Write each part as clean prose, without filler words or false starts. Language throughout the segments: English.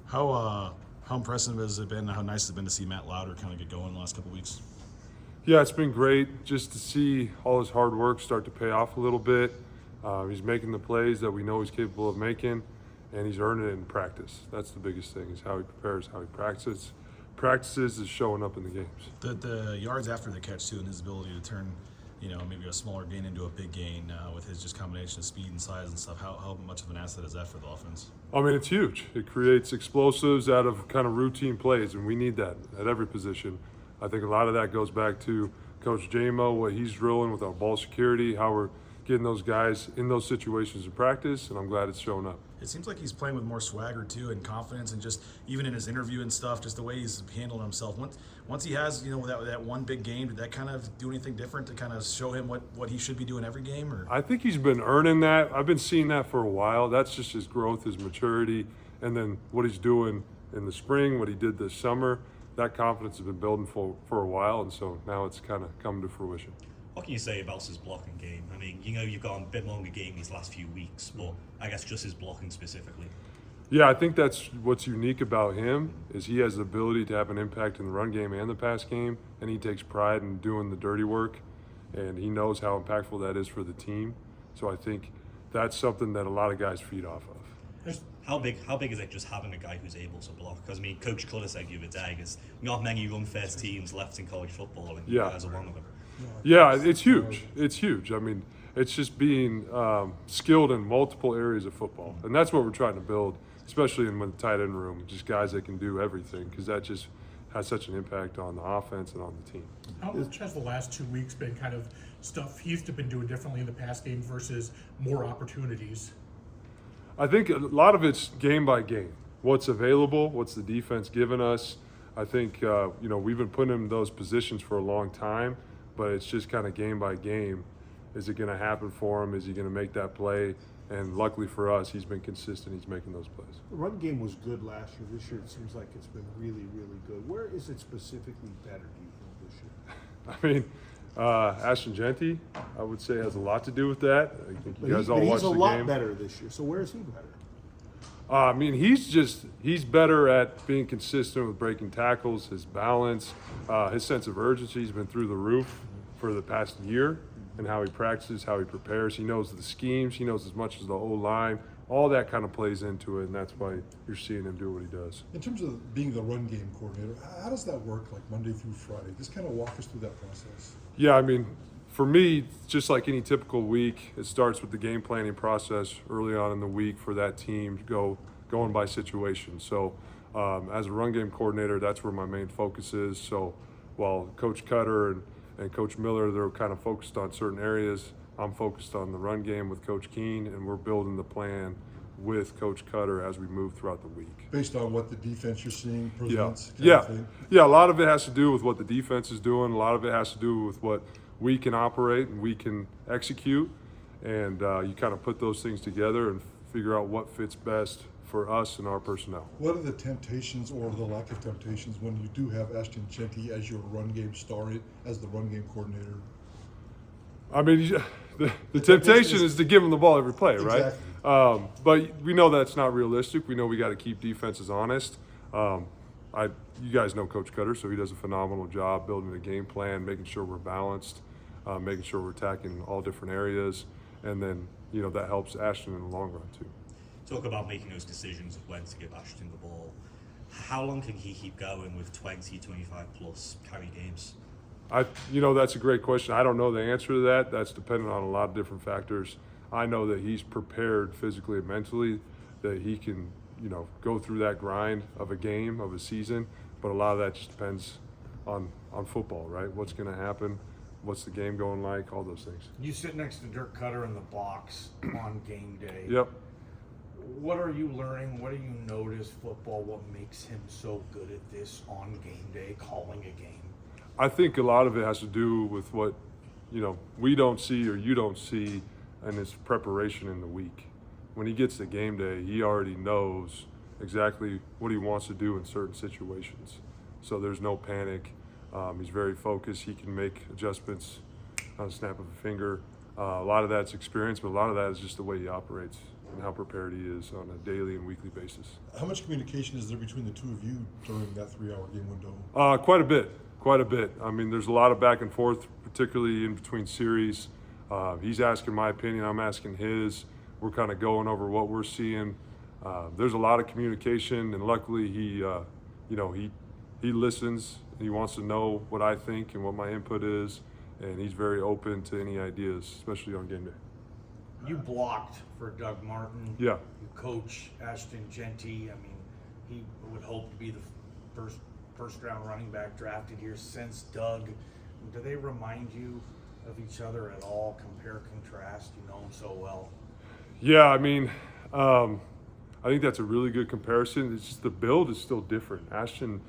How impressive has it been? How nice has it been to see Matt Lauter kind of get going the last couple of weeks? Yeah, it's been great just to see all his hard work start to pay off a little bit. He's making the plays that we know he's capable of making, and he's earning it in practice. That's the biggest thing, is how he prepares, how he practices. Practices is showing up in the games. The yards after the catch, too, and his ability to turn, maybe a smaller gain into a big gain with his just combination of speed and size and stuff. How much of an asset is that for the offense? I mean, it's huge. It creates explosives out of kind of routine plays, and we need that at every position. I think a lot of that goes back to Coach J-Mo, what he's drilling with our ball security, how we're getting those guys in those situations in practice, and I'm glad it's showing up. It seems like he's playing with more swagger, too, and confidence, and just even in his interview and stuff, just the way he's handling himself. Once he has, that one big game, did that kind of do anything different to kind of show him what he should be doing every game? Or I think he's been earning that. I've been seeing that for a while. That's just his growth, his maturity, and then what he's doing in the spring, what he did this summer. That confidence has been building for a while, and so now it's kind of come to fruition. What can you say about his blocking game? I mean, you've got a bit longer game these last few weeks, but I guess just his blocking specifically. Yeah, I think that's what's unique about him, is he has the ability to have an impact in the run game and the pass game, and he takes pride in doing the dirty work, and he knows how impactful that is for the team. So I think that's something that a lot of guys feed off of. How big is it just having a guy who's able to block? Because, I mean, Coach Cutter said the other day, there's not many run-first teams left in college football, and you guys are one of them. Yeah, it's huge. It's huge. I mean, it's just being skilled in multiple areas of football. And that's what we're trying to build, especially in the tight end room, just guys that can do everything, because that just has such an impact on the offense and on the team. How much has the last 2 weeks been kind of stuff he's been doing differently in the past game versus more opportunities? I think a lot of it's game by game. What's available, what's the defense giving us. I think, we've been putting him in those positions for a long time, but it's just kind of game by game. Is it going to happen for him? Is he going to make that play? And luckily for us, he's been consistent. He's making those plays. The run game was good last year. This year it seems like it's been really, really good. Where is it specifically better, do you think, this year? I mean, Ashton Jeanty, I would say, has a lot to do with that. I think you guys all watched the game. He's a lot better this year. So where is he better? I mean, he's better at being consistent with breaking tackles, his balance, his sense of urgency has been through the roof for the past year, and how he practices, how he prepares. He knows the schemes, he knows as much as the O-line. All that kind of plays into it, and that's why you're seeing him do what he does. In terms of being the run game coordinator, how does that work, like Monday through Friday? Just kind of walk us through that process. Yeah, I mean, for me, just like any typical week, it starts with the game planning process early on in the week for that team to going by situation. So as a run game coordinator, that's where my main focus is. So while Coach Cutter and Coach Miller, they're kind of focused on certain areas, I'm focused on the run game with Coach Keene, and we're building the plan with Coach Cutter as we move throughout the week. Based on what the defense you're seeing presents? Yeah. A lot of it has to do with what the defense is doing. A lot of it has to do with what we can operate and we can execute. And you kind of put those things together and figure out what fits best for us and our personnel. What are the temptations or the lack of temptations when you do have Ashton Jeanty as your run game star, as the run game coordinator? I mean, the temptation is to give him the ball every play, right? Exactly. But we know that's not realistic. We know we got to keep defenses honest. You guys know Coach Cutter, so he does a phenomenal job building a game plan, making sure we're balanced, making sure we're attacking all different areas, and then that helps Ashton in the long run too. Talk about making those decisions of when to give Ashton the ball. How long can he keep going with 20, 25 plus carry games? That's a great question. I don't know the answer to that. That's dependent on a lot of different factors. I know that he's prepared physically and mentally, that he can, go through that grind of a game, of a season. But a lot of that just depends on football, right? What's going to happen? What's the game going like? All those things. You sit next to Dirk Cutter in the box on game day. Yep. What are you learning? What do you notice football? What makes him so good at this on game day, calling a game? I think a lot of it has to do with what, we don't see or you don't see in his preparation in the week. When he gets to game day, he already knows exactly what he wants to do in certain situations. So there's no panic. He's very focused. He can make adjustments on a snap of a finger. A lot of that's experience, but a lot of that is just the way he operates. and how prepared he is on a daily and weekly basis. How much communication is there between the two of you during that 3-hour game window? Quite a bit. Quite a bit. I mean, there's a lot of back and forth, particularly in between series. He's asking my opinion, I'm asking his. We're kind of going over what we're seeing. There's a lot of communication, and luckily he listens. He wants to know what I think and what my input is, and he's very open to any ideas, especially on game day. You blocked for Doug Martin. Yeah. You coach Ashton Jeanty. I mean, he would hope to be the first round running back drafted here since Doug. Do they remind you of each other at all? Compare, contrast. You know them so well. Yeah, I mean, I think that's a really good comparison. It's just the build is still different. Ashton,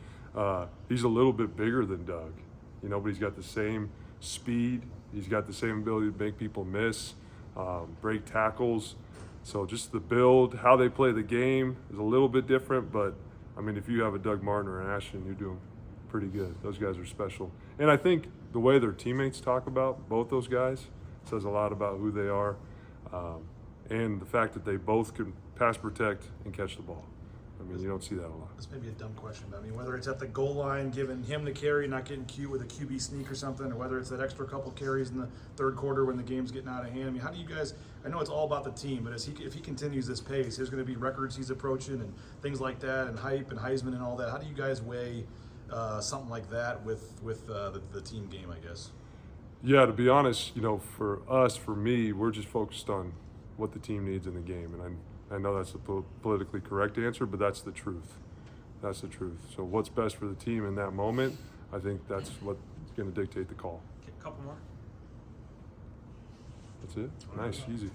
he's a little bit bigger than Doug, but he's got the same speed. He's got the same ability to make people miss, break tackles. So just the build, how they play the game is a little bit different. But I mean, if you have a Doug Martin or an Ashton, you're doing pretty good. Those guys are special. And I think the way their teammates talk about both those guys says a lot about who they are. And the fact that they both can pass protect and catch the ball. I mean, you don't see that a lot. This may be a dumb question, but I mean, whether it's at the goal line, giving him the carry, not getting cute with a QB sneak or something, or whether it's that extra couple carries in the third quarter when the game's getting out of hand. I mean, how do you guys? I know it's all about the team, but if he continues this pace, there's going to be records he's approaching and things like that, and hype and Heisman and all that. How do you guys weigh something like that with the team game? I guess. Yeah, to be honest, for me, we're just focused on what the team needs in the game, and I know that's the politically correct answer, but that's the truth. That's the truth. So what's best for the team in that moment, I think that's what's going to dictate the call. Okay, a couple more. That's it. Nice, easy.